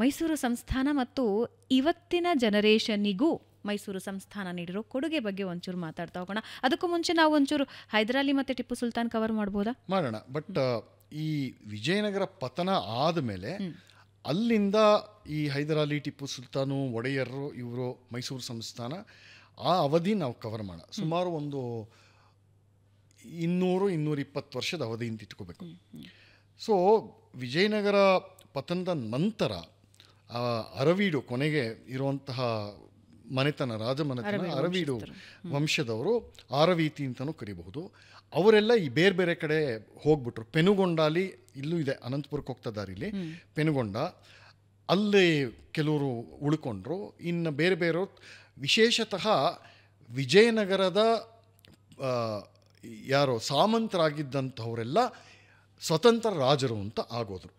ಮೈಸೂರು ಸಂಸ್ಥಾನ ಮತ್ತು ಇವತ್ತಿನ ಜನರೇಷನ್ನಿಗೂ ಮೈಸೂರು ಸಂಸ್ಥಾನ ನೀಡಿರೋ ಕೊಡುಗೆ ಬಗ್ಗೆ ಒಂಚೂರು ಮಾತಾಡ್ತಾ ಹೋಗೋಣ. ಅದಕ್ಕೂ ಮುಂಚೆ ನಾವು ಒಂಚೂರು ಹೈದರಾಲಿ ಮತ್ತು ಟಿಪ್ಪು ಸುಲ್ತಾನ್ ಕವರ್ ಮಾಡ್ಬೋದಾ? ಮಾಡೋಣ. ಬಟ್ ಈ ವಿಜಯನಗರ ಪತನ ಆದಮೇಲೆ ಅಲ್ಲಿಂದ ಈ ಹೈದರಾಲಿ, ಟಿಪ್ಪು ಸುಲ್ತಾನು, ಒಡೆಯರು, ಇವರು ಮೈಸೂರು ಸಂಸ್ಥಾನ ಆ ಅವಧಿ ನಾವು ಕವರ್ ಮಾಡೋಣ. ಸುಮಾರು ಒಂದು 200-220 ವರ್ಷದ ಅವಧಿ ಅಂತ ಇಟ್ಕೋಬೇಕು. ಸೊ ವಿಜಯನಗರ ಪತನದ ನಂತರ ಅರವೀಡು ಕೊನೆಗೆ ಇರುವಂತಹ ಮನೆತನ, ರಾಜಮನೆತನ ಅರವೀಡು ವಂಶದವರು, ಆರವೀತಿ ಅಂತಲೂ ಕರಿಬಹುದು. ಅವರೆಲ್ಲ ಈ ಬೇರೆ ಬೇರೆ ಕಡೆ ಹೋಗ್ಬಿಟ್ರು. ಪೆನುಗೊಂಡಾಲಿ ಇಲ್ಲೂ ಇದೆ, ಅನಂತಪುರಕ್ಕೆ ಹೋಗ್ತಾ ದಾರಿಲಿ ಪೆನುಗೊಂಡ, ಅಲ್ಲಿ ಕೆಲವರು ಉಳ್ಕೊಂಡ್ರು. ಇನ್ನು ಬೇರೆ ಬೇರೆ ವಿಶೇಷತಃ ವಿಜಯನಗರದ ಯಾರೋ ಸಾಮಂತರಾಗಿದ್ದಂಥವರೆಲ್ಲ ಸ್ವತಂತ್ರ ರಾಜರು ಅಂತ ಆಗೋದ್ರು.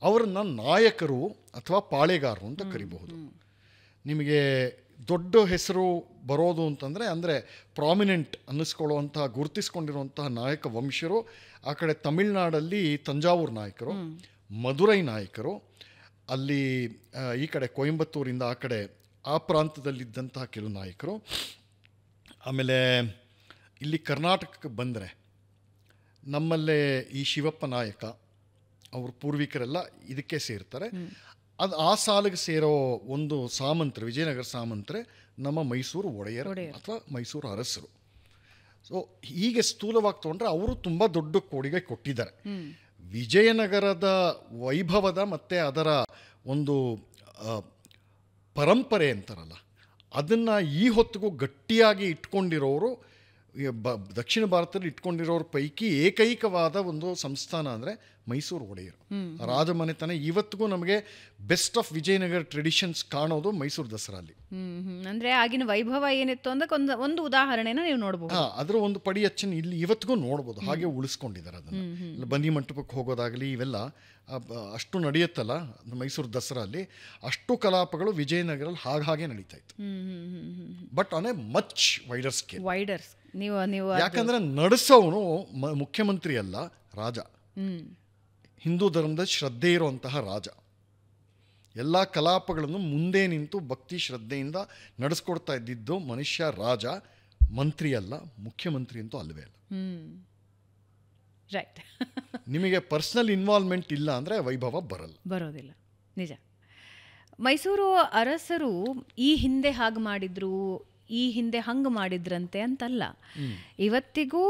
ಅವರನ್ನ ನಾಯಕರು ಅಥವಾ ಪಾಳೆಗಾರರು ಅಂತ ಕರಿಬಹುದು. ನಿಮಗೆ ದೊಡ್ಡ ಹೆಸರು ಬರೋದು ಅಂತಂದರೆ ಅಂದರೆ ಪ್ರಾಮಿನೆಂಟ್ ಅನ್ನಿಸ್ಕೊಳ್ಳುವಂತಹ, ಗುರುತಿಸ್ಕೊಂಡಿರುವಂತಹ ನಾಯಕ ವಂಶರು ಆ ಕಡೆ ತಮಿಳ್ನಾಡಲ್ಲಿ ತಂಜಾವೂರು ನಾಯಕರು, ಮಧುರೈ ನಾಯಕರು, ಅಲ್ಲಿ ಈ ಕಡೆ ಕೊಯಂಬತ್ತೂರಿಂದ ಆ ಕಡೆ ಆ ಪ್ರಾಂತದಲ್ಲಿದ್ದಂತಹ ಕೆಲವು ನಾಯಕರು. ಆಮೇಲೆ ಇಲ್ಲಿ ಕರ್ನಾಟಕಕ್ಕೆ ಬಂದರೆ ನಮ್ಮಲ್ಲೇ ಈ ಶಿವಪ್ಪ ನಾಯಕ ಅವ್ರ ಪೂರ್ವಿಕರೆಲ್ಲ ಇದಕ್ಕೆ ಸೇರ್ತಾರೆ. ಅದು ಆ ಸಾಲಿಗೆ ಸೇರೋ ಒಂದು ಸಾಮಂತರು, ವಿಜಯನಗರ ಸಾಮಂತರೆ ನಮ್ಮ ಮೈಸೂರು ಒಡೆಯರು ಅಥವಾ ಮೈಸೂರು ಅರಸರು. ಸೊ ಹೀಗೆ ಸ್ಥೂಲವಾಗಿ ತೊಗೊಂಡ್ರೆ ಅವರು ತುಂಬ ದೊಡ್ಡ ಕೊಡುಗೆ ಕೊಟ್ಟಿದ್ದಾರೆ. ವಿಜಯನಗರದ ವೈಭವದ ಮತ್ತು ಅದರ ಒಂದು ಪರಂಪರೆ ಅಂತಾರಲ್ಲ, ಅದನ್ನು ಈ ಹೊತ್ತಿಗೂ ಗಟ್ಟಿಯಾಗಿ ಇಟ್ಕೊಂಡಿರೋರು ದಕ್ಷಿಣ ಭಾರತದಲ್ಲಿ ಇಟ್ಕೊಂಡಿರೋರ ಪೈಕಿ ಏಕೈಕವಾದ ಒಂದು ಸಂಸ್ಥಾನ ಅಂದರೆ ಮೈಸೂರು ಒಡೆಯರು. ರಾಜಮನೆತನ ಇವತ್ತಿಗೂ ನಮಗೆ ಬೆಸ್ಟ್ ಆಫ್ ವಿಜಯನಗರ ಟ್ರೆಡಿಷನ್ಸ್ ಕಾಣೋದು ಮೈಸೂರು ದಸರಾಲಿ. ಅಂದರೆ ಆಗಿನ ವೈಭವ ಏನಿತ್ತು ಅಂದ್ರೆ ಒಂದು ಉದಾಹರಣೆನ ನೀವು ನೋಡ್ಬೋದು. ಅದರ ಒಂದು ಪಡಿ ಅಚ್ಚನ್ನು ಇಲ್ಲಿ ಇವತ್ತಿಗೂ ನೋಡ್ಬೋದು. ಹಾಗೆ ಉಳಿಸ್ಕೊಂಡಿದ್ದಾರೆ ಅದನ್ನು. ಬನ್ನಿ ಮಂಟಪಕ್ಕೆ ಹೋಗೋದಾಗಲಿ ಇವೆಲ್ಲ ಅಷ್ಟು ನಡೆಯುತ್ತಲ್ಲ ಮೈಸೂರು ದಸರಾಲಿ, ಅಷ್ಟು ಕಲಾಪಗಳು ವಿಜಯನಗರಲ್ಲಿ ಹಾಗೆ ನಡೀತಾ ಇತ್ತು. But on A much wider scale. ನೀವು ಯಾಕಂದ್ರೆ ನಡೆಸೋನು ಮುಖ್ಯಮಂತ್ರಿ ಅಲ್ಲ, ರಾಜ. ಹಿಂದೂ ಧರ್ಮದ ಶ್ರದ್ಧೆ ಇರುವಂತಹ ರಾಜ. ಎಲ್ಲ ಕಲಾಪಗಳನ್ನು ಮುಂದೆ ನಿಂತು ಭಕ್ತಿ ಶ್ರದ್ಧೆಯಿಂದ ನಡೆಸ್ಕೊಡ್ತಾ ಇದ್ದಿದ್ದು ಮನುಷ್ಯ, ರಾಜ, ಮಂತ್ರಿ ಅಲ್ಲ, ಮುಖ್ಯಮಂತ್ರಿ ಅಂತೂ ಅಲ್ಲವೇ ಅಲ್ಲ. ರೈಟ್. ನಿಮಗೆ ಪರ್ಸನಲ್ ಇನ್ವಾಲ್ವ್ಮೆಂಟ್ ಇಲ್ಲ ಅಂದರೆ ವೈಭವ ಬರೋದಿಲ್ಲ. ನಿಜ. ಮೈಸೂರು ಅರಸರು ಈ ಹಿಂದೆ ಹಾಗೆ ಮಾಡಿದ್ರು, ಈ ಹಿಂದೆ ಹಂಗೆ ಮಾಡಿದ್ರಂತೆ ಅಂತಲ್ಲ. ಇವತ್ತಿಗೂ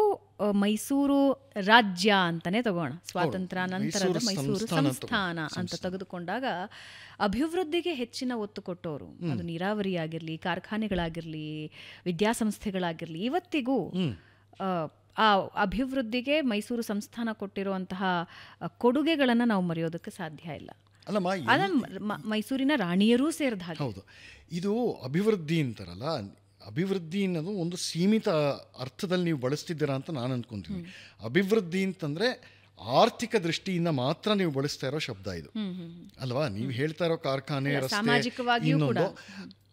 ಮೈಸೂರು ರಾಜ್ಯ ಅಂತಾನೆ ತಗೋಣ, ಸ್ವಾತಂತ್ರ್ಯ ನಂತರದ ಮೈಸೂರು ಸಂಸ್ಥಾನ ಅಂತ ತೆಗೆದುಕೊಂಡಾಗ ಅಭಿವೃದ್ಧಿಗೆ ಹೆಚ್ಚಿನ ಒತ್ತು ಕೊಟ್ಟವರು. ಅದು ನೀರಾವರಿ ಆಗಿರಲಿ, ಕಾರ್ಖಾನೆಗಳಾಗಿರಲಿ, ವಿದ್ಯಾಸಂಸ್ಥೆಗಳಾಗಿರಲಿ, ಇವತ್ತಿಗೂ ಆ ಅಭಿವೃದ್ಧಿಗೆ ಮೈಸೂರು ಸಂಸ್ಥಾನ ಕೊಟ್ಟಿರುವಂತಹ ಕೊಡುಗೆಗಳನ್ನು ನಾವು ಮರೆಯೋದಕ್ಕೆ ಸಾಧ್ಯ ಇಲ್ಲ. ಮೈಸೂರಿನ ರಾಣಿಯರೂ ಸೇರಿದ ಹಾಗೆ. ಹೌದು. ಇದು ಅಭಿವೃದ್ಧಿ ಅಂತಾರಲ್ಲ, ಅಭಿವೃದ್ಧಿ ಅನ್ನೋದು ಒಂದು ಸೀಮಿತ ಅರ್ಥದಲ್ಲಿ ನೀವು ಬಳಸ್ತಿದ್ದೀರಾ ಅಂತ ನಾನು ಅಂದ್ಕೊಂತೀನಿ. ಅಭಿವೃದ್ಧಿ ಅಂತಂದರೆ ಆರ್ಥಿಕ ದೃಷ್ಟಿಯಿಂದ ಮಾತ್ರ ನೀವು ಬಳಸ್ತಾ ಇರೋ ಶಬ್ದ ಇದು ಅಲ್ವಾ. ನೀವು ಹೇಳ್ತಾ ಇರೋ ಕಾರ್ಖಾನೆ, ರಸ್ತೆ, ಇನ್ನೊಂದು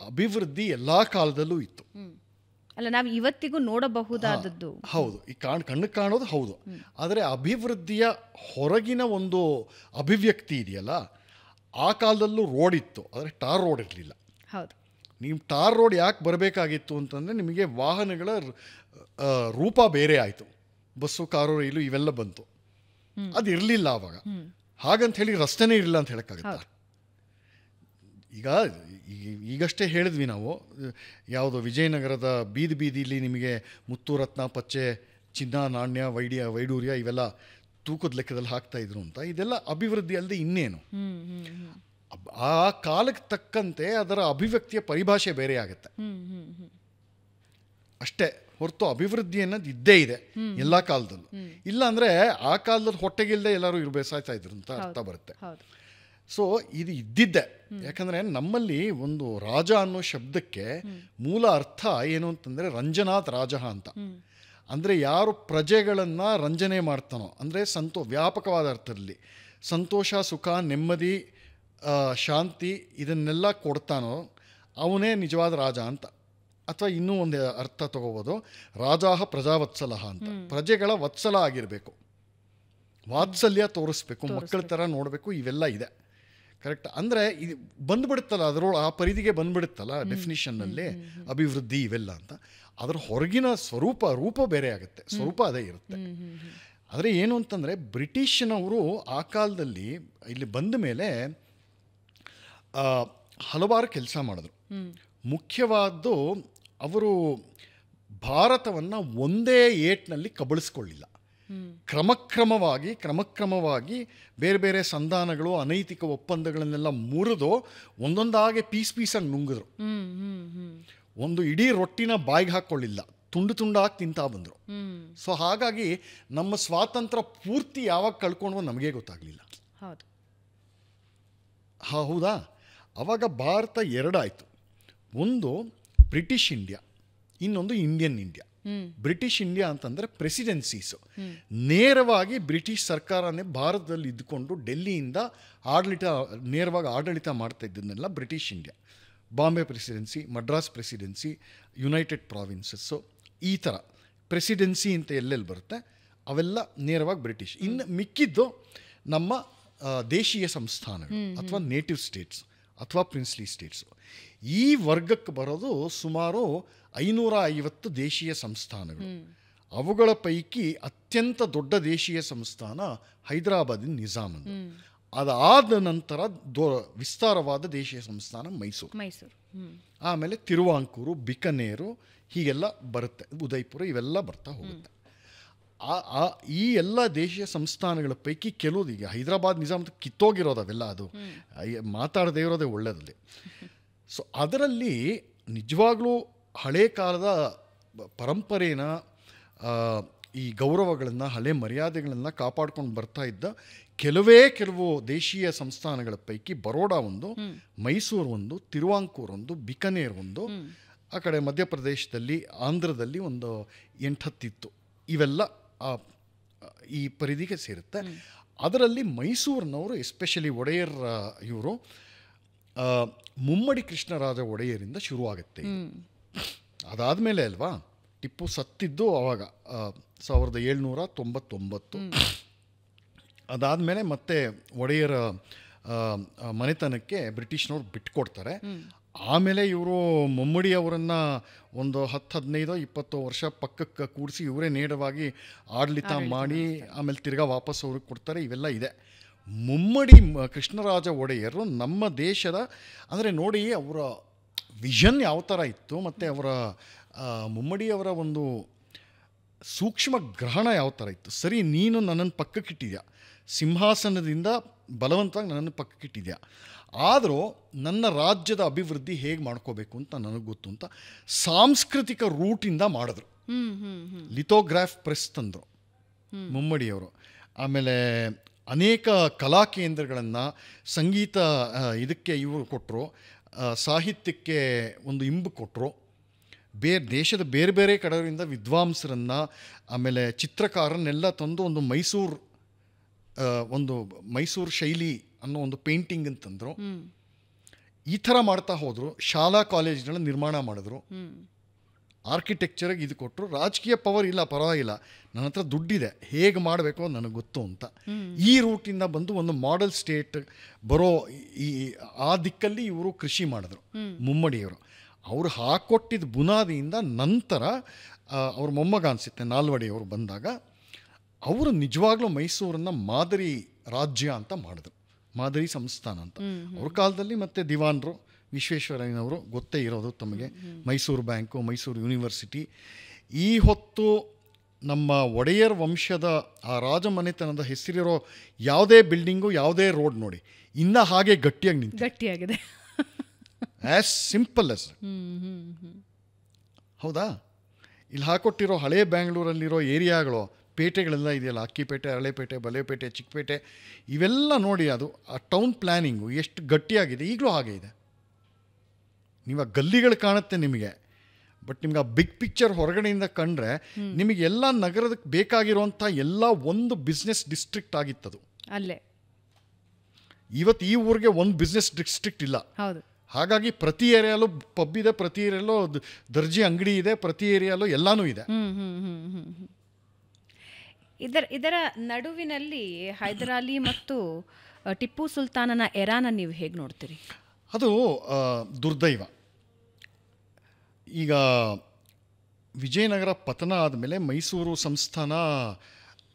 ಅಭಿವೃದ್ಧಿ ಎಲ್ಲ ಕಾಲದಲ್ಲೂ ಇತ್ತು ಅಲ್ಲ, ನಾವು ಇವತ್ತಿಗೂ ನೋಡಬಹುದಾದದ್ದು. ಹೌದು, ಈ ಕಣ್ಣು ಕಾಣೋದು ಹೌದು. ಆದರೆ ಅಭಿವೃದ್ಧಿಯ ಹೊರಗಿನ ಒಂದು ಅಭಿವ್ಯಕ್ತಿ ಇದೆಯಲ್ಲ, ಆ ಕಾಲದಲ್ಲೂ ರೋಡ್ ಇತ್ತು, ಆದರೆ ಟಾರ್ ರೋಡ್ ಇರಲಿಲ್ಲ. ಹೌದು. ನೀವು ಟಾರ್ ರೋಡ್ ಯಾಕೆ ಬರಬೇಕಾಗಿತ್ತು ಅಂತಂದರೆ ನಿಮಗೆ ವಾಹನಗಳ ರೂಪ ಬೇರೆ ಆಯಿತು. ಬಸ್ಸು, ಕಾರು, ರೈಲು ಇವೆಲ್ಲ ಬಂತು. ಅದು ಇರಲಿಲ್ಲ ಆವಾಗ. ಹಾಗಂತ ಹೇಳಿ ರಸ್ತೆನೇ ಇರಲಿಲ್ಲ ಅಂತ ಹೇಳೋಕ್ಕಾಗತ್ತಾ? ಈಗಷ್ಟೇ ಹೇಳಿದ್ವಿ ನಾವು, ಯಾವುದೋ ವಿಜಯನಗರದ ಬೀದಿಲಿ ನಿಮಗೆ ಮುತ್ತು, ರತ್ನ, ಪಚ್ಚೆ, ಚಿನ್ನ, ನಾಣ್ಯ, ವೈಡೂರ್ಯ ಇವೆಲ್ಲ ತೂಕದ ಲೆಕ್ಕದಲ್ಲಿ ಹಾಕ್ತಾಯಿದ್ರು ಅಂತ. ಇದೆಲ್ಲ ಅಭಿವೃದ್ಧಿ ಅಲ್ಲದೆ ಇನ್ನೇನು. ಆ ಕಾಲಕ್ಕೆ ತಕ್ಕಂತೆ ಅದರ ಅಭಿವ್ಯಕ್ತಿಯ ಪರಿಭಾಷೆ ಬೇರೆ ಆಗುತ್ತೆ ಅಷ್ಟೇ ಹೊರತು ಅಭಿವೃದ್ಧಿ ಅನ್ನೋದು ಇದ್ದೇ ಇದೆ ಎಲ್ಲ ಕಾಲದಲ್ಲೂ. ಇಲ್ಲ ಅಂದರೆ ಆ ಕಾಲದಲ್ಲಿ ಹೊಟ್ಟೆಗಿಲ್ಲದೆ ಎಲ್ಲರೂ ಸಾಯ್ತಾ ಇದ್ರು ಅಂತ ಅರ್ಥ ಬರುತ್ತೆ. ಸೊ ಇದು ಇದ್ದಿದ್ದೆ. ಯಾಕಂದರೆ ನಮ್ಮಲ್ಲಿ ಒಂದು ರಾಜ ಅನ್ನೋ ಶಬ್ದಕ್ಕೆ ಮೂಲ ಅರ್ಥ ಏನು ಅಂತಂದರೆ ರಂಜನಾಥ್ ರಾಜ ಅಂತ. ಅಂದರೆ ಯಾರು ಪ್ರಜೆಗಳನ್ನು ರಂಜನೆ ಮಾಡ್ತಾನೋ, ಅಂದರೆ ವ್ಯಾಪಕವಾದ ಅರ್ಥದಲ್ಲಿ ಸಂತೋಷ, ಸುಖ, ನೆಮ್ಮದಿ, ಶಾಂತಿ ಇದನ್ನೆಲ್ಲ ಕೊಡ್ತಾನೋ ಅವನೇ ನಿಜವಾದ ರಾಜ ಅಂತ. ಅಥವಾ ಇನ್ನೂ ಒಂದು ಅರ್ಥ ತಗೋಬೋದು, ರಾಜಾಹ ಪ್ರಜಾವತ್ಸಲ ಅಂತ. ಪ್ರಜೆಗಳ ವತ್ಸಲ ಆಗಿರಬೇಕು, ವಾತ್ಸಲ್ಯ ತೋರಿಸ್ಬೇಕು, ಮಕ್ಕಳ ಥರ ನೋಡಬೇಕು, ಇವೆಲ್ಲ ಇದೆ. ಕರೆಕ್ಟ್. ಅಂದರೆ ಇದು ಬಂದುಬಿಡುತ್ತಲ್ಲ, ಅದರೊಳಗೆ ಆ ಪರಿಧಿಗೆ ಬಂದುಬಿಡುತ್ತಲ್ಲ ಡೆಫಿನಿಷನ್ನಲ್ಲಿ ಅಭಿವೃದ್ಧಿ ಇವೆಲ್ಲ ಅಂತ. ಅದರ ಹೊರಗಿನ ರೂಪ ಬೇರೆ ಆಗುತ್ತೆ, ಸ್ವರೂಪ ಅದೇ ಇರುತ್ತೆ. ಆದರೆ ಏನು ಅಂತಂದರೆ ಬ್ರಿಟಿಷ್ನವರು ಆ ಕಾಲದಲ್ಲಿ ಇಲ್ಲಿ ಬಂದ ಮೇಲೆ ಹಲವಾರು ಕೆಲಸ ಮಾಡಿದ್ರು. ಮುಖ್ಯವಾದ್ದು, ಅವರು ಭಾರತವನ್ನು ಒಂದೇ ಏಟ್ನಲ್ಲಿ ಕಬಳಿಸ್ಕೊಳ್ಳಿಲ್ಲ. ಕ್ರಮಕ್ರಮವಾಗಿ ಬೇರೆ ಬೇರೆ ಸಂಧಾನಗಳು, ಅನೈತಿಕ ಒಪ್ಪಂದಗಳನ್ನೆಲ್ಲ ಮುರಿದು ಒಂದೊಂದಾಗಿ ಪೀಸಾಗಿ ನುಂಗಿದ್ರು. ಒಂದು ಇಡೀ ರೊಟ್ಟಿನ ಬಾಯಿಗೆ ಹಾಕ್ಕೊಳ್ಳಿಲ್ಲ, ತುಂಡಾಗಿ ತಿಂತಾ ಬಂದರು. ಸೊ ಹಾಗಾಗಿ ನಮ್ಮ ಸ್ವಾತಂತ್ರ್ಯ ಪೂರ್ತಿ ಯಾವಾಗ ಕಳ್ಕೊಂಡ್ವೋ ನಮಗೆ ಗೊತ್ತಾಗಲಿಲ್ಲ. ಹೌದಾ? ಆವಾಗ ಭಾರತ ಎರಡಾಯಿತು. ಒಂದು ಬ್ರಿಟಿಷ್ ಇಂಡಿಯಾ, ಇನ್ನೊಂದು ಇಂಡಿಯನ್ ಇಂಡಿಯಾ. ಬ್ರಿಟಿಷ್ ಇಂಡಿಯಾ ಅಂತಂದರೆ ಪ್ರೆಸಿಡೆನ್ಸೀಸು, ನೇರವಾಗಿ ಬ್ರಿಟಿಷ್ ಸರ್ಕಾರನೇ ಭಾರತದಲ್ಲಿ ಇದ್ದುಕೊಂಡು ಡೆಲ್ಲಿಯಿಂದ ನೇರವಾಗಿ ಆಡಳಿತ ಮಾಡ್ತಾ ಇದ್ದನ್ನೆಲ್ಲ British India. Bombay presidency, Madras presidency, united provinces, ಈ ಥರ ಪ್ರೆಸಿಡೆನ್ಸಿ ಅಂತ ಎಲ್ಲೆಲ್ಲಿ ಬರುತ್ತೆ ಅವೆಲ್ಲ ನೇರವಾಗಿ ಬ್ರಿಟಿಷ್. ಇನ್ನು ಮಿಕ್ಕಿದ್ದು ನಮ್ಮ ದೇಶೀಯ ಸಂಸ್ಥಾನಗಳು ಅಥವಾ ನೇಟಿವ್ ಸ್ಟೇಟ್ಸ್ ಅಥವಾ ಪ್ರಿನ್ಸ್ಲಿ ಸ್ಟೇಟ್ಸು. ಈ ವರ್ಗಕ್ಕೆ ಬರೋದು ಸುಮಾರು 550 ದೇಶೀಯ ಸಂಸ್ಥಾನಗಳು. ಅವುಗಳ ಪೈಕಿ ಅತ್ಯಂತ ದೊಡ್ಡ ದೇಶೀಯ ಸಂಸ್ಥಾನ ಹೈದರಾಬಾದಿನ ನಿಜಾಮಂದು. ಅದಾದ ನಂತರ ವಿಸ್ತಾರವಾದ ದೇಶೀಯ ಸಂಸ್ಥಾನ ಮೈಸೂರು. ಆಮೇಲೆ ತಿರುವಾಂಕೂರು, ಬಿಕನೇರು, ಹೀಗೆಲ್ಲ ಬರುತ್ತೆ, ಉದಯಪುರ, ಇವೆಲ್ಲ ಬರ್ತಾ ಹೋಗುತ್ತೆ. ಈ ಎಲ್ಲ ದೇಶೀಯ ಸಂಸ್ಥಾನಗಳ ಪೈಕಿ ಕೆಲವು ಈಗ ಹೈದರಾಬಾದ್ ನಿಜಾಮ್ ಕಿತ್ತೋಗಿರೋದು, ಅವೆಲ್ಲ ಅದು ಮಾತಾಡದೇ ಇರೋದೇ ಒಳ್ಳೆಯದಲ್ಲಿ. ಸೊ ಅದರಲ್ಲಿ ನಿಜವಾಗ್ಲೂ ಹಳೆ ಕಾಲದ ಪರಂಪರೆನ, ಈ ಗೌರವಗಳನ್ನು, ಹಳೆ ಮರ್ಯಾದೆಗಳನ್ನು ಕಾಪಾಡ್ಕೊಂಡು ಬರ್ತಾ ಇದ್ದ ಕೆಲವು ದೇಶೀಯ ಸಂಸ್ಥಾನಗಳ ಪೈಕಿ ಬರೋಡಾ ಒಂದು, ಮೈಸೂರು ಒಂದು, ತಿರುವಾಂಕೂರು ಒಂದು, ಬಿಕನೇರ್ ಒಂದು, ಆ ಕಡೆ ಮಧ್ಯಪ್ರದೇಶದಲ್ಲಿ, ಆಂಧ್ರದಲ್ಲಿ ಒಂದು 8-10 ಇತ್ತು. ಇವೆಲ್ಲ ಈ ಪರಿಧಿಗೆ ಸೇರುತ್ತೆ. ಅದರಲ್ಲಿ ಮೈಸೂರಿನವರು ಎಸ್ಪೆಷಲಿ ಒಡೆಯರ್, ಇವರು ಮುಮ್ಮಡಿ ಕೃಷ್ಣರಾಜ ಒಡೆಯರಿಂದ ಶುರುವಾಗುತ್ತೆ. ಅದಾದಮೇಲೆ ಅಲ್ವಾ ಟಿಪ್ಪು ಸತ್ತಿದ್ದು, ಆವಾಗ 1799. ಅದಾದಮೇಲೆ ಮತ್ತೆ ಒಡೆಯರ ಮನೆತನಕ್ಕೆ ಬ್ರಿಟಿಷ್ನವ್ರು ಬಿಟ್ಕೊಡ್ತಾರೆ. ಆಮೇಲೆ ಇವರು ಮುಮ್ಮಡಿ ಅವರನ್ನು ಒಂದು 10-15-20 ವರ್ಷ ಪಕ್ಕಕ್ಕೆ ಕೂಡಿಸಿ ಇವರೇ ನೇರವಾಗಿ ಆಡಳಿತ ಮಾಡಿ ಆಮೇಲೆ ತಿರ್ಗಾ ವಾಪಸ್ ಅವ್ರಿಗೆ ಕೊಡ್ತಾರೆ. ಇವೆಲ್ಲ ಇದೆ. ಮುಮ್ಮಡಿ ಕೃಷ್ಣರಾಜ ಒಡೆಯರು ನಮ್ಮ ದೇಶದ, ಅಂದರೆ ನೋಡಿ ಅವರ ವಿಷನ್ ಯಾವ ಥರ ಇತ್ತು, ಮತ್ತು ಅವರ ಮುಮ್ಮಡಿಯವರ ಒಂದು ಸೂಕ್ಷ್ಮ ಗ್ರಹಣ ಯಾವ ಥರ ಇತ್ತು. ಸರಿ, ನೀನು ನನ್ನನ್ನು ಪಕ್ಕಕ್ಕಿಟ್ಟಿದ್ಯಾ, ಸಿಂಹಾಸನದಿಂದ ಬಲವಂತವಾಗಿ ನನ್ನನ್ನು ಪಕ್ಕಕ್ಕಿಟ್ಟಿದ್ಯಾ, ಆದರೂ ನನ್ನ ರಾಜ್ಯದ ಅಭಿವೃದ್ಧಿ ಹೇಗೆ ಮಾಡ್ಕೋಬೇಕು ಅಂತ ನನಗೆ ಗೊತ್ತು ಅಂತ ಸಾಂಸ್ಕೃತಿಕ ರೂಟಿಂದ ಮಾಡಿದ್ರು. ಲಿಥೋಗ್ರಾಫ್ ಪ್ರೆಸ್ ತಂದರು ಮುಮ್ಮಡಿಯವರು. ಆಮೇಲೆ ಅನೇಕ ಕಲಾ ಕೇಂದ್ರಗಳನ್ನು, ಸಂಗೀತ ಇದಕ್ಕೆ ಇವರು ಕೊಟ್ಟರು, ಸಾಹಿತ್ಯಕ್ಕೆ ಒಂದು ಇಂಬು ಕೊಟ್ಟರು. ದೇಶದ ಬೇರೆ ಬೇರೆ ಕಡೆಯಿಂದ ವಿದ್ವಾಂಸರನ್ನು, ಆಮೇಲೆ ಚಿತ್ರಕಾರನ್ನೆಲ್ಲ ತಂದು ಒಂದು ಮೈಸೂರು ಶೈಲಿ ಅನ್ನೋ ಒಂದು ಪೇಂಟಿಂಗ್ ಅಂತಂದರು. ಈ ಥರ ಮಾಡ್ತಾ ಹೋದರು. ಶಾಲಾ ಕಾಲೇಜ್ಗಳನ್ನ ನಿರ್ಮಾಣ ಮಾಡಿದ್ರು. ಆರ್ಕಿಟೆಕ್ಚರಿಗೆ ಇದು ಕೊಟ್ಟರು. ರಾಜಕೀಯ ಪವರ್ ಇಲ್ಲ, ಪರವಾಗಿಲ್ಲ, ನನ್ನ ಹತ್ರ ದುಡ್ಡಿದೆ, ಹೇಗೆ ಮಾಡಬೇಕು ನನಗೆ ಗೊತ್ತು ಅಂತ ಈ ರೂಟಿಂದ ಬಂದು ಒಂದು ಮಾಡೆಲ್ ಸ್ಟೇಟ್ ಬರೋ ಆ ದಿಕ್ಕಲ್ಲಿ ಇವರು ಕೃಷಿ ಮಾಡಿದ್ರು ಮುಮ್ಮಡಿಯವರು. ಅವರು ಹಾಕೊಟ್ಟಿದ್ದ ಬುನಾದಿಯಿಂದ ನಂತರ ಅವ್ರ ಮೊಮ್ಮಗ ಅನಿಸುತ್ತೆ ನಾಲ್ವಡಿಯವರು ಬಂದಾಗ ಅವರು ನಿಜವಾಗ್ಲೂ ಮೈಸೂರನ್ನು ಮಾದರಿ ರಾಜ್ಯ ಅಂತ ಮಾಡಿದ್ರು, ಮಾದರಿ ಸಂಸ್ಥಾನ ಅಂತ. ಅವ್ರ ಕಾಲದಲ್ಲಿ ಮತ್ತೆ ದಿವಾನರು ವಿಶ್ವೇಶ್ವರಯ್ಯನವರು ಗೊತ್ತೇ ಇರೋದು ತಮಗೆ, ಮೈಸೂರು ಬ್ಯಾಂಕು, ಮೈಸೂರು ಯೂನಿವರ್ಸಿಟಿ. ಈ ಹೊತ್ತು ನಮ್ಮ ಒಡೆಯರ್ ವಂಶದ ಆ ರಾಜಮನೆತನದ ಹೆಸರಿರೋ ಯಾವುದೇ ಬಿಲ್ಡಿಂಗು, ಯಾವುದೇ ರೋಡ್ ನೋಡಿ ಇನ್ನೂ ಹಾಗೆ ಗಟ್ಟಿಯಾಗಿದೆ. As simple S. ಹೌದಾ? ಇಲ್ಲಿ ಹಾಕೊಟ್ಟಿರೋ ಹಳೆ ಬ್ಯಾಂಗ್ಳೂರಲ್ಲಿರೋ ಏರಿಯಾಗಳು, ಪೇಟೆಗಳೆಲ್ಲ ಇದೆಯಲ್ಲ, ಅಕ್ಕಿಪೇಟೆ, ಹಳೆಪೇಟೆ, ಬಲೆಪೇಟೆ, ಚಿಕ್ಕಪೇಟೆ, ಇವೆಲ್ಲ ನೋಡಿ, ಅದು ಆ ಟೌನ್ ಪ್ಲ್ಯಾನಿಂಗು ಎಷ್ಟು ಗಟ್ಟಿಯಾಗಿದೆ. ಈಗಲೂ ಹಾಗೆ ಇದೆ. ನೀವು ಆ ಗಲ್ಲಿಗಳು ಕಾಣುತ್ತೆ ನಿಮಗೆ, ಬಟ್ ನಿಮ್ಗೆ ಆ ಬಿಗ್ ಪಿಕ್ಚರ್ ಹೊರಗಡೆಯಿಂದ ಕಂಡ್ರೆ ನಿಮಗೆ ಎಲ್ಲ ನಗರದಕ್ಕೆ ಬೇಕಾಗಿರುವಂಥ ಎಲ್ಲ ಒಂದು ಬಿಸ್ನೆಸ್ ಡಿಸ್ಟ್ರಿಕ್ಟ್ ಆಗಿತ್ತದು ಅಲ್ಲೇ. ಇವತ್ತು ಈ ಊರಿಗೆ ಒಂದು ಬಿಸ್ನೆಸ್ ಡಿಸ್ಟ್ರಿಕ್ಟ್ ಇಲ್ಲ. ಹಾಗಾಗಿ ಪ್ರತಿ ಏರಿಯಾಲೂ ಪಬ್ ಇದೆ, ಪ್ರತಿ ಏರಿಯಾಲೂ ದರ್ಜಿ ಅಂಗಡಿ ಇದೆ, ಪ್ರತಿ ಏರಿಯಾಲೂ ಎಲ್ಲನೂ ಇದೆ. ಇದರ ನಡುವಿನಲ್ಲಿ ಹೈದರಾಲಿ ಮತ್ತು ಟಿಪ್ಪು ಸುಲ್ತಾನನ ಎರಾನ ನೀವು ಹೇಗೆ ನೋಡ್ತೀರಿ? ಅದು ದುರ್ದೈವ. ಈಗ ವಿಜಯನಗರ ಪತನ ಆದಮೇಲೆ ಮೈಸೂರು ಸಂಸ್ಥಾನ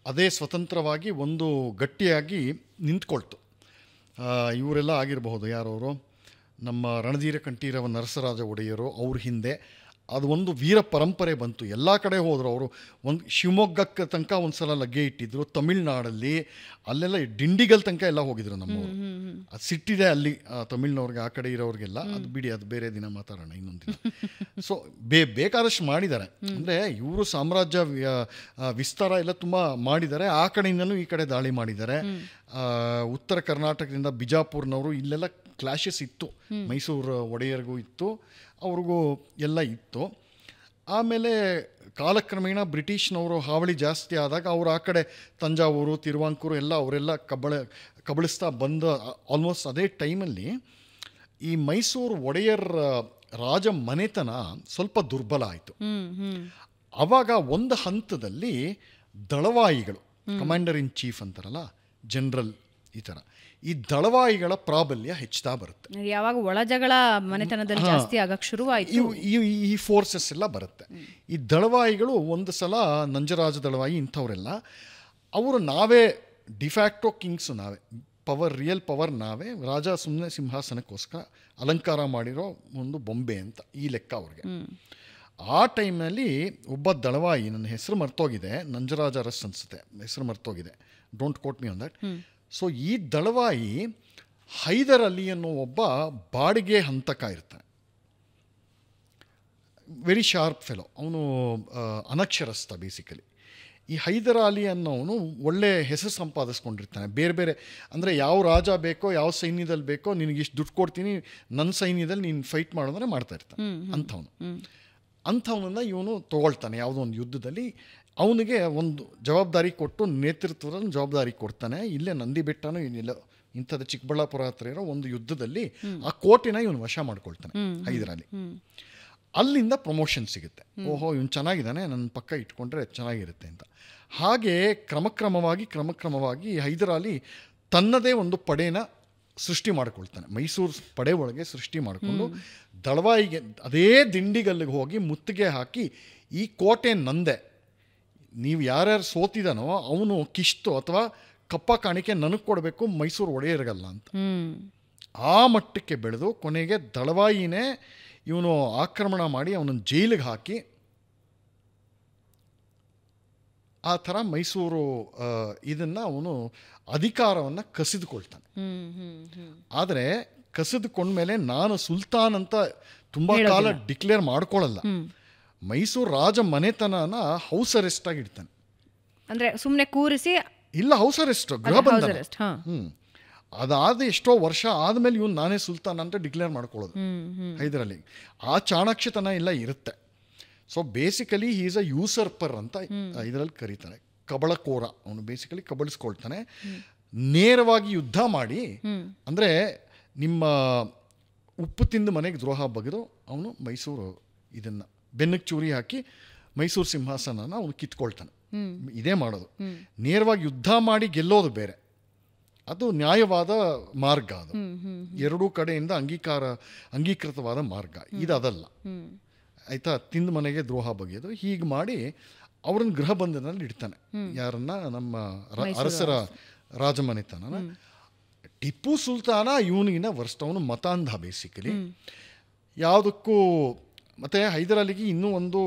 ಅದೇ ಸ್ವತಂತ್ರವಾಗಿ ಒಂದು ಗಟ್ಟಿಯಾಗಿ ನಿಂತ್ಕೊಳ್ತು. ಇವರೆಲ್ಲ ಆಗಿರಬಹುದು, ಯಾರವರು, ನಮ್ಮ ರಣಧೀರ ಕಂಠೀರವ ನರಸರಾಜ ಒಡೆಯರು, ಅವ್ರ ಹಿಂದೆ ಅದು ಒಂದು ವೀರ ಪರಂಪರೆ ಬಂತು. ಎಲ್ಲ ಕಡೆ ಹೋದರು ಅವರು. ಒಂದು ಶಿವಮೊಗ್ಗಕ್ಕೆ ತನಕ ಒಂದು ಸಲ ಲಗ್ಗೆ ಇಟ್ಟಿದ್ರು, ತಮಿಳ್ನಾಡಲ್ಲಿ ಅಲ್ಲೆಲ್ಲ ಡಿಂಡಿಗಲ್ ತನಕ ಎಲ್ಲ ಹೋಗಿದ್ರು ನಮ್ಮವರು. ಅದು ಸಿಟ್ಟಿದೆ ಅಲ್ಲಿ ತಮಿಳ್ನವ್ರಿಗೆ, ಆ ಕಡೆ ಇರೋರಿಗೆಲ್ಲ. ಅದು ಬಿಡಿ, ಅದು ಬೇರೆ ದಿನ ಮಾತಾಡೋಣ, ಇನ್ನೊಂದು ದಿನ. ಸೊ ಬೇಕಾದಷ್ಟು ಮಾಡಿದ್ದಾರೆ. ಅಂದರೆ ಇವರು ಸಾಮ್ರಾಜ್ಯ ವಿಸ್ತಾರ ಎಲ್ಲ ತುಂಬ ಮಾಡಿದ್ದಾರೆ. ಆ ಕಡೆಯಿಂದಲೂ ಈ ಕಡೆ ದಾಳಿ ಮಾಡಿದ್ದಾರೆ. ಉತ್ತರ ಕರ್ನಾಟಕದಿಂದ ಬಿಜಾಪುರ್ನವರು ಇಲ್ಲೆಲ್ಲ ಕ್ಲಾಶಸ್ ಇತ್ತು. ಮೈಸೂರು ಒಡೆಯರಿಗೂ ಇತ್ತು, ಅವ್ರಿಗೂ ಎಲ್ಲ ಇತ್ತು. ಆಮೇಲೆ ಕಾಲಕ್ರಮೇಣ ಬ್ರಿಟಿಷ್ನವರು ಹಾವಳಿ ಜಾಸ್ತಿ ಆದಾಗ ಅವರು ಆ ಕಡೆ ತಂಜಾವೂರು, ತಿರುವಾಂಕೂರು ಎಲ್ಲ ಅವರೆಲ್ಲ ಕಬಳಿಸ್ತಾ ಬಂದ ಆಲ್ಮೋಸ್ಟ್ ಅದೇ ಟೈಮಲ್ಲಿ ಈ ಮೈಸೂರು ಒಡೆಯರ್ ರಾಜ ಮನೆತನ ಸ್ವಲ್ಪ ದುರ್ಬಲ ಆಯಿತು. ಆವಾಗ ಒಂದು ಹಂತದಲ್ಲಿ ದಳವಾಯಿಗಳು, ಕಮಾಂಡರ್ ಇನ್ ಚೀಫ್ ಅಂತಾರಲ್ಲ, ಜನರಲ್, ಈ ಥರ ಈ ದಳವಾಯಿಗಳ ಪ್ರಾಬಲ್ಯ ಹೆಚ್ಚುತ್ತಾ ಬರುತ್ತೆ. ಯಾವಾಗ ಒಳ ಜಗಳ ಮನೆತನದಲ್ಲಿ ಜಾಸ್ತಿ ಆಗಕ್ಕೆ ಶುರುವಾಯಿತು, ಈ ಫೋರ್ಸಸ್ ಎಲ್ಲ ಬರುತ್ತೆ. ಈ ದಳವಾಯಿಗಳು ಒಂದು ಸಲ ನಂಜರಾಜ ದಳವಾಯಿ ಇಂಥವರೆಲ್ಲ ಅವರು ನಾವೇ ಡಿಫ್ಯಾಕ್ಟೋ ಕಿಂಗ್ಸು, ನಾವೇ ಪವರ್, ರಿಯಲ್ ಪವರ್ ನಾವೇ, ರಾಜ ಸುಮ್ಮನೆ ಸಿಂಹಾಸನಕ್ಕೋಸ್ಕರ ಅಲಂಕಾರ ಮಾಡಿರೋ ಒಂದು ಬೊಂಬೆ ಅಂತ ಈ ಲೆಕ್ಕ ಅವ್ರಿಗೆ. ಆ ಟೈಮ್ನಲ್ಲಿ ಒಬ್ಬ ದಳವಾಯಿ, ನನ್ನ ಹೆಸರು ಮರ್ತೋಗಿದೆ, ನಂಜರಾಜ ಅರಸ್ ಅನಿಸುತ್ತೆ, ಹೆಸರು ಮರ್ತೋಗಿದೆ, don't quote me on that. So ಈ ದಳವಾಯಿ ಹೈದರ್ ಅಲಿ ಅನ್ನೋ ಒಬ್ಬ ಬಾಡಿಗೆ ಹಂತಕ ಇರ್ತಾನೆ, ವೆರಿ ಶಾರ್ಪ್ ಫೆಲೋ. ಅವನು ಅನಕ್ಷರಸ್ಥ ಬೇಸಿಕಲಿ. ಈ ಹೈದರ್ ಅಲಿ ಅನ್ನೋವನು ಒಳ್ಳೆ ಹೆಸರು ಸಂಪಾದಿಸ್ಕೊಂಡಿರ್ತಾನೆ. ಬೇರೆ ಬೇರೆ ಅಂದರೆ ಯಾವ ರಾಜ ಬೇಕೋ, ಯಾವ ಸೈನ್ಯದಲ್ಲಿ ಬೇಕೋ, ನಿನಗಿಷ್ಟು ದುಡ್ಡು ಕೊಡ್ತೀನಿ, ನನ್ನ ಸೈನ್ಯದಲ್ಲಿ ನೀನು ಫೈಟ್ ಮಾಡೋದ್ರೆ ಮಾಡ್ತಾ ಇರ್ತಾನೆ ಅಂಥವನನ್ನು ಇವನು ತೊಗೊಳ್ತಾನೆ ಯಾವುದೋ ಒಂದು ಯುದ್ಧದಲ್ಲಿ. ಅವನಿಗೆ ಒಂದು ಜವಾಬ್ದಾರಿ ಕೊಟ್ಟು, ನೇತೃತ್ವದ ಜವಾಬ್ದಾರಿ ಕೊಡ್ತಾನೆ. ಇಲ್ಲೇ ನಂದಿ ಬೆಟ್ಟನೂ ಏನಿಲ್ಲ, ಇಂಥದ್ದು ಚಿಕ್ಕಬಳ್ಳಾಪುರ ಹತ್ರ ಇರೋ ಒಂದು ಯುದ್ಧದಲ್ಲಿ ಆ ಕೋಟೆನ ಇವನು ವಶ ಮಾಡ್ಕೊಳ್ತಾನೆ ಹೈದರಾಲಿ. ಅಲ್ಲಿಂದ ಪ್ರಮೋಷನ್ ಸಿಗುತ್ತೆ. ಓಹೋ, ಇವನು ಚೆನ್ನಾಗಿದ್ದಾನೆ, ನನ್ನ ಪಕ್ಕ ಇಟ್ಕೊಂಡ್ರೆ ಚೆನ್ನಾಗಿರುತ್ತೆ ಅಂತ. ಹಾಗೆ ಕ್ರಮಕ್ರಮವಾಗಿ ಹೈದರಾಲಿ ತನ್ನದೇ ಒಂದು ಪಡೆನ ಸೃಷ್ಟಿ ಮಾಡ್ಕೊಳ್ತಾನೆ. ಮೈಸೂರು ಪಡೆ ಒಳಗೆ ಸೃಷ್ಟಿ ಮಾಡಿಕೊಂಡು ದಳವಾಯಿಗೆ ಅದೇ ದಿಂಡಿಗಲ್ಲಿಗೆ ಹೋಗಿ ಮುತ್ತಿಗೆ ಹಾಕಿ, ಈ ಕೋಟೆ ನಂದೆ, ನೀವು ಯಾರ್ಯಾರು ಸೋತಿದಾನೋ ಅವನು ಕಿಷ್ಟು ಅಥವಾ ಕಪ್ಪ ಕಾಣಿಕೆ ನನಗೆ ಕೊಡಬೇಕು, ಮೈಸೂರು ಒಡೆಯರಿಗಲ್ಲ ಅಂತ. ಆ ಮಟ್ಟಕ್ಕೆ ಬೆಳೆದು ಕೊನೆಗೆ ದಳವಾಯಿನೇ ಇವನು ಆಕ್ರಮಣ ಮಾಡಿ ಅವನನ್ನು ಜೈಲಿಗೆ ಹಾಕಿ, ಆ ಥರ ಮೈಸೂರು ಇದನ್ನು ಅವನು ಅಧಿಕಾರವನ್ನು ಕಸಿದುಕೊಳ್ತಾನೆ. ಆದರೆ ಕಸಿದುಕೊಂಡ್ಮೇಲೆ ನಾನು ಸುಲ್ತಾನ್ ಅಂತ ತುಂಬ ಕಾಲ ಡಿಕ್ಲೇರ್ ಮಾಡ್ಕೊಳ್ಳಲ್ಲ. ಮೈಸೂರು ರಾಜ ಮನೆತನನ ಹೌಸ್ ಅರೆಸ್ಟ್ ಆಗಿ ಇಡ್ತಾನೆ. ಅಂದರೆ ಸುಮ್ಮನೆ ಕೂರಿಸಿ, ಇಲ್ಲ, ಹೌಸ್ ಅರೆಸ್ಟ್, ಗೃಹ ಬಂಧನ. ಅದಾದ ಎಷ್ಟೋ ವರ್ಷ ಆದಮೇಲೆ ಇವನು ನಾನೇ ಸುಲ್ತಾನ್ ಅಂತ ಡಿಕ್ಲೇರ್ ಮಾಡ್ಕೊಳ್ಳೋದು ಹೈದರಾಲಿ. ಆ ಚಾಣಾಕ್ಷತನ ಎಲ್ಲ ಇರುತ್ತೆ. So basically he is a usurper ಅಂತ ಇದರಲ್ಲಿ ಕರೀತಾರೆ, ಕಬಳಕೋರ. ಅವನು ಬೇಸಿಕಲಿ ಕಬಳಿಸ್ಕೊಳ್ತಾನೆ. ನೇರವಾಗಿ ಯುದ್ಧ ಮಾಡಿ, ಅಂದರೆ ನಿಮ್ಮ ಉಪ್ಪು ತಿಂದು ಮನೆಗೆ ದ್ರೋಹ ಬಗೆದು ಅವನು ಮೈಸೂರು ಇದನ್ನು ಬೆನ್ನಕ್ಕೆ ಚೂರಿ ಹಾಕಿ ಮೈಸೂರು ಸಿಂಹಾಸನನ ಅವನು ಕಿತ್ಕೊಳ್ತಾನೆ. ಇದೇ ಮಾಡೋದು. ನೇರವಾಗಿ ಯುದ್ಧ ಮಾಡಿ ಗೆಲ್ಲೋದು ಬೇರೆ, ಅದು ನ್ಯಾಯವಾದ ಮಾರ್ಗ. ಅದು ಎರಡೂ ಕಡೆಯಿಂದ ಅಂಗೀಕೃತವಾದ ಮಾರ್ಗ. ಇದು ಅದಲ್ಲ, ಆಯಿತಾ. ತಿಂದು ಮನೆಗೆ ದ್ರೋಹ ಬಗೆಯೋದು. ಹೀಗೆ ಮಾಡಿ ಅವ್ರನ್ನ ಗೃಹ ಬಂಧನಲ್ಲಿ ಇಡ್ತಾನೆ. ಯಾರನ್ನ? ನಮ್ಮ ಅರಸರ ರಾಜಮನೆತನ. ಟಿಪ್ಪು ಸುಲ್ತಾನ ಇವನಿಗಿನ ವರ್ಸ್ಟ್. ಅವನು ಮತಾಂಧ ಬೇಸಿಕಲಿ ಯಾವುದಕ್ಕೂ. ಮತ್ತು ಹೈದರಾಲಿಗೆ ಇನ್ನೂ ಒಂದು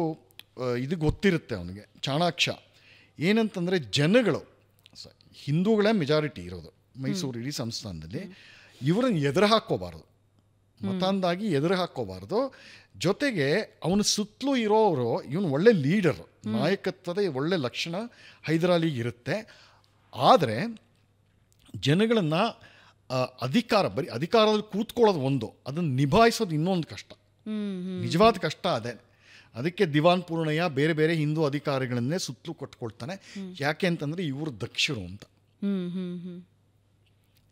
ಇದು ಗೊತ್ತಿರುತ್ತೆ ಅವನಿಗೆ, ಚಾಣಾಕ್ಷ. ಏನಂತಂದರೆ ಜನಗಳು, ಹಿಂದೂಗಳೇ ಮೆಜಾರಿಟಿ ಇರೋದು ಮೈಸೂರು ಇಡೀ ಸಂಸ್ಥಾನದಲ್ಲಿ. ಇವರನ್ನು ಎದುರು ಹಾಕ್ಕೋಬಾರ್ದು, ಮತಾಂಧಾಗಿ ಎದುರು ಹಾಕ್ಕೋಬಾರ್ದು. ಜೊತೆಗೆ ಅವನ ಸುತ್ತಲೂ ಇರೋರು, ಇವನು ಒಳ್ಳೆ ಲೀಡರ್, ನಾಯಕತ್ವದ ಒಳ್ಳೆ ಲಕ್ಷಣ ಹೈದರಾಲಿಗೆ ಇರುತ್ತೆ. ಆದರೆ ಜನಗಳನ್ನು ಬರೀ ಅಧಿಕಾರದಲ್ಲಿ ಕೂತ್ಕೊಳ್ಳೋದು ಒಂದು, ಅದನ್ನು ನಿಭಾಯಿಸೋದು ಇನ್ನೊಂದು ಕಷ್ಟ, ನಿಜವಾದ ಕಷ್ಟ ಅದೇ. ಅದಕ್ಕೆ ದಿವಾನ್ ಪೂರ್ಣಯ್ಯ ಬೇರೆ ಬೇರೆ ಹಿಂದೂ ಅಧಿಕಾರಿಗಳನ್ನೇ ಸುತ್ತಲೂ ಕೊಟ್ಕೊಳ್ತಾನೆ. ಯಾಕೆ ಅಂತಂದರೆ ಇವರು ದಕ್ಷರು ಅಂತ.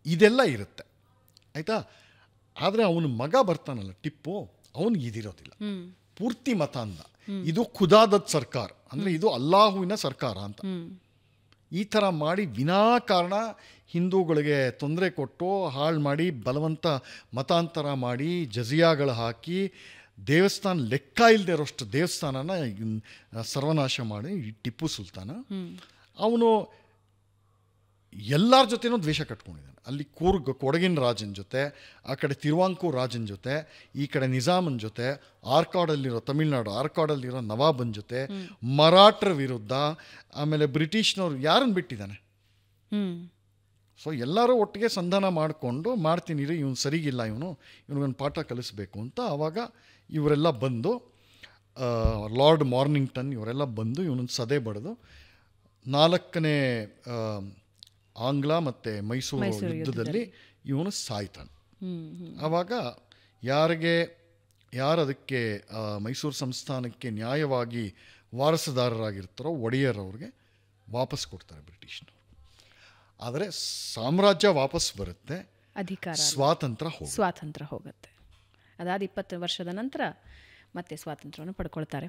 ಇದೆಲ್ಲ ಇರುತ್ತೆ, ಆಯಿತಾ. ಆದರೆ ಅವನ ಮಗ ಬರ್ತಾನಲ್ಲ ಟಿಪ್ಪು, ಅವನಿಗೆ ಇದಿರೋದಿಲ್ಲ. ಪೂರ್ತಿ ಮತಾಂಧ. ಇದು ಖುದಾದತ್ ಸರ್ಕಾರ, ಅಂದರೆ ಇದು ಅಲ್ಲಾಹುವಿನ ಸರ್ಕಾರ ಅಂತ. ಈ ಥರ ಮಾಡಿ ವಿನಾಕಾರಣ ಹಿಂದೂಗಳಿಗೆ ತೊಂದರೆ ಕೊಟ್ಟು ಹಾಳು ಮಾಡಿ ಬಲವಂತ ಮತಾಂತರ ಮಾಡಿ ಜಜಿಯಾಗಳು ಹಾಕಿ ದೇವಸ್ಥಾನ ಲೆಕ್ಕ ಇಲ್ಲದೆ ಇರೋಷ್ಟು ದೇವಸ್ಥಾನನ ಸರ್ವನಾಶ ಮಾಡಿ ಈ ಟಿಪ್ಪು ಸುಲ್ತಾನ ಅವನು ಎಲ್ಲರ ಜೊತೆನೂ ದ್ವೇಷ ಕಟ್ಕೊಂಡಿದ್ದಾನೆ. ಅಲ್ಲಿ ಕೊಡಗಿನ ರಾಜನ ಜೊತೆ, ಆ ಕಡೆ ತಿರುವಾಂಕೂರು ರಾಜನ ಜೊತೆ, ಈ ಕಡೆ ನಿಜಾಮನ ಜೊತೆ, ಆರ್ಕಾಡಲ್ಲಿರೋ ತಮಿಳ್ನಾಡು ಆರ್ಕಾಡಲ್ಲಿರೋ ನವಾಬನ ಜೊತೆ, ಮರಾಠರ ವಿರುದ್ಧ, ಆಮೇಲೆ ಬ್ರಿಟಿಷ್ನವ್ರು ಯಾರನ್ನು ಬಿಟ್ಟಿದ್ದಾನೆ. ಸೊ ಎಲ್ಲರೂ ಒಟ್ಟಿಗೆ ಸಂಧಾನ ಮಾಡಿಕೊಂಡು ಮಾಡ್ತೀನಿ ರೀ, ಇವನು ಸರಿಗಿಲ್ಲ, ಇವನಿಗೊಂದು ಪಾಠ ಕಲಿಸ್ಬೇಕು ಅಂತ. ಆವಾಗ ಇವರೆಲ್ಲ ಬಂದು ಲಾರ್ಡ್ ಮಾರ್ನಿಂಗ್ಟನ್ ಇವರೆಲ್ಲ ಬಂದು ಇವನನ್ನು ಸದೆ ಬಡಿದು 4ನೇ ಆಂಗ್ಲ ಮತ್ತು ಮೈಸೂರು ಯುದ್ಧದಲ್ಲಿ ಇವನು ಸಾಯ್ತಾನೆ. ಆವಾಗ ಯಾರದಕ್ಕೆ ಮೈಸೂರು ಸಂಸ್ಥಾನಕ್ಕೆ ನ್ಯಾಯವಾಗಿ ವಾರಸುದಾರರಾಗಿರ್ತಾರೋ ಒಡೆಯರವ್ರಿಗೆ ವಾಪಸ್ ಕೊಡ್ತಾರೆ ಬ್ರಿಟಿಷ್ನವರು. ಆದರೆ ಸಾಮ್ರಾಜ್ಯ ವಾಪಸ್ ಬರುತ್ತೆ, ಅಧಿಕಾರ ಸ್ವಾತಂತ್ರ್ಯ ಹೋಗುತ್ತೆ. ಅದಾದ 20 ವರ್ಷದ ನಂತರ ಮತ್ತೆ ಸ್ವಾತಂತ್ರ್ಯವನ್ನು ಪಡ್ಕೊಳ್ತಾರೆ.